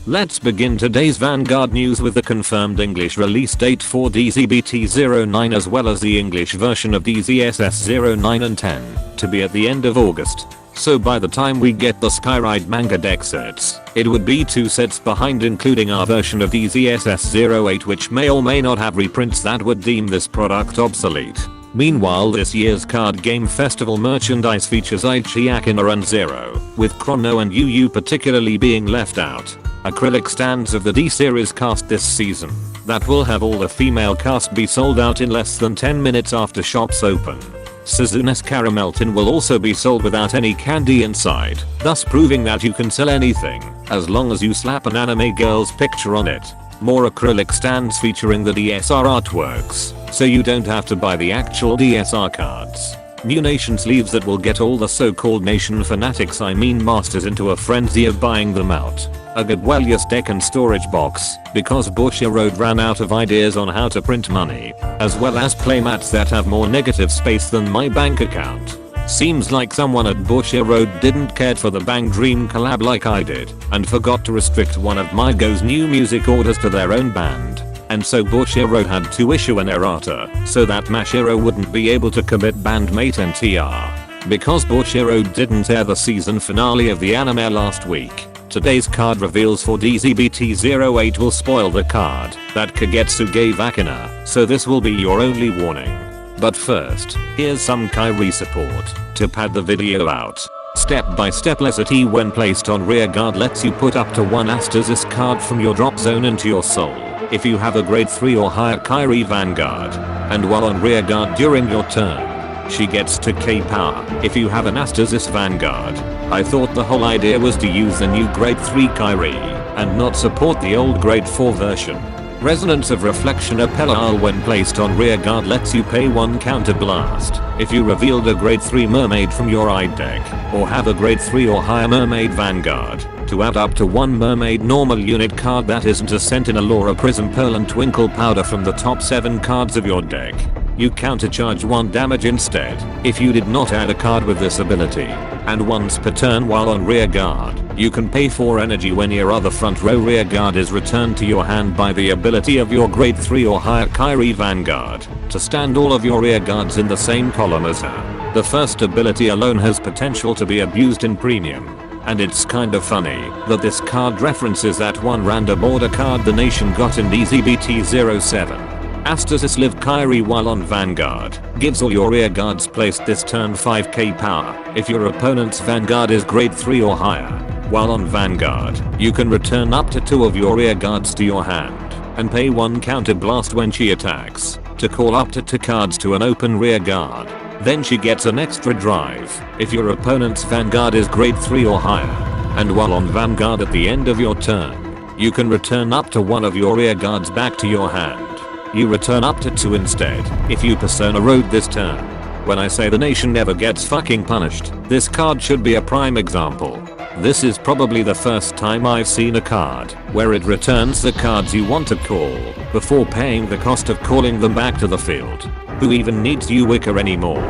Let's begin today's Vanguard news with the confirmed English release date for DZBT09 as well as the English version of DZSS09 and 10 to be at the end of August. So by the time we get the Skyride manga deck sets, it would be 2 sets behind, including our version of DZSS08, which may or may not have reprints that would deem this product obsolete. Meanwhile, this year's card game festival merchandise features Aichi Akina and Zero, with Chrono and Yu particularly being left out. Acrylic stands of the D-series cast this season that will have all the female cast be sold out in less than 10 minutes after shops open. Suzune's Caramel Tin will also be sold without any candy inside, thus proving that you can sell anything as long as you slap an anime girl's picture on it. More acrylic stands featuring the DSR artworks, so you don't have to buy the actual DSR cards. New Nation sleeves that will get all the so-called Nation fanatics, I mean masters, into a frenzy of buying them out. A Goodwellius deck and storage box, because Bushiroad ran out of ideas on how to print money, as well as playmats that have more negative space than my bank account. Seems like someone at Bushiroad didn't care for the Bang Dream collab like I did, and forgot to restrict one of MyGo's new music orders to their own band. And so Bushiroad had to issue an errata, so that Mashiro wouldn't be able to commit bandmate NTR. Because Bushiroad didn't air the season finale of the anime last week, today's card reveals for DZBT08 will spoil the card that Kagetsu gave Akina, so this will be your only warning. But first, here's some Kyrie support to pad the video out. Step-by-step Lesity when placed on rearguard lets you put up to 1 Astesice card from your drop zone into your soul if you have a grade 3 or higher Kyrie Vanguard, and while on rearguard during your turn, she gets 2k power if you have an Astesice Vanguard. I thought the whole idea was to use the new grade 3 Kyrie and not support the old grade 4 version. Resonance of Reflection Appellal when placed on rearguard lets you pay 1 counter blast if you revealed a grade 3 mermaid from your eye deck or have a grade 3 or higher mermaid Vanguard to add up to 1 mermaid normal unit card that isn't a Sentinel or a Prism Pearl and Twinkle Powder from the top 7 cards of your deck. You countercharge 1 damage instead if you did not add a card with this ability, and once per turn while on rearguard, you can pay 4 energy when your other front row rearguard is returned to your hand by the ability of your grade 3 or higher Kyrie Vanguard to stand all of your rearguards in the same column as her. The first ability alone has potential to be abused in premium, and it's kinda funny that this card references that one random order card the nation got in DZBT07. Astesice Live Kyrie while on Vanguard gives all your rearguards placed this turn 5k power if your opponent's Vanguard is grade 3 or higher. While on Vanguard, you can return up to 2 of your rearguards to your hand and pay 1 counter blast when she attacks to call up to 2 cards to an open rearguard. Then she gets an extra drive if your opponent's Vanguard is grade 3 or higher. And while on Vanguard at the end of your turn, you can return up to 1 of your rearguards back to your hand. You return up to 2 instead if you Persona Road this turn. When I say the nation never gets fucking punished, this card should be a prime example. This is probably the first time I've seen a card where it returns the cards you want to call before paying the cost of calling them back to the field. Who even needs Uwika anymore?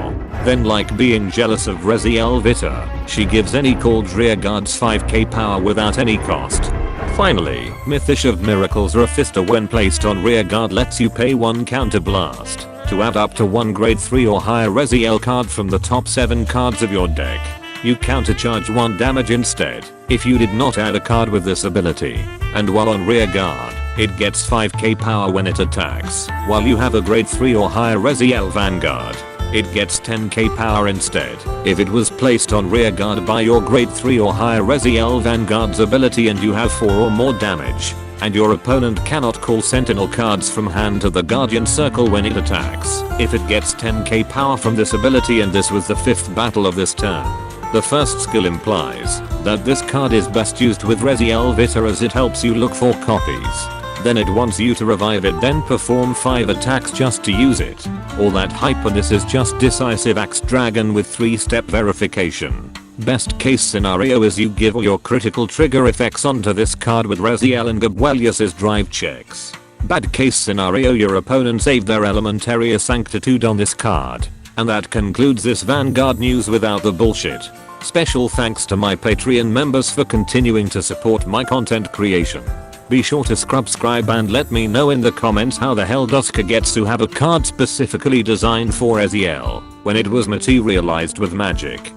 Then, like being jealous of Rezael Vita, she gives any called rearguards 5k power without any cost. Finally, Mythish of Miracles Raphista when placed on rearguard lets you pay 1 counter blast to add up to 1 grade 3 or higher Rezael card from the top 7 cards of your deck. You countercharge 1 damage instead if you did not add a card with this ability, and while on rearguard, it gets 5k power when it attacks. While you have a grade 3 or higher Rezael Vanguard, it gets 10k power instead if it was placed on rearguard by your grade 3 or higher Rezael Vanguard's ability and you have 4 or more damage, and your opponent cannot call Sentinel cards from hand to the Guardian Circle when it attacks. If it gets 10k power from this ability, and this was the 5th battle of this turn. The first skill implies that this card is best used with Rezael Vita as it helps you look for copies. Then it wants you to revive it, then perform 5 attacks just to use it. All that hype, and this is just Decisive Axe Dragon with 3-step verification. Best case scenario is you give all your critical trigger effects onto this card with Rezael and Goodwellius's drive checks. Bad case scenario, your opponent saved their Elementaria Sanctitude on this card. And that concludes this Vanguard news without the bullshit. Special thanks to my Patreon members for continuing to support my content creation. Be sure to subscribe and let me know in the comments how the hell does Kagetsu have a card specifically designed for Rezael when it was materialized with magic.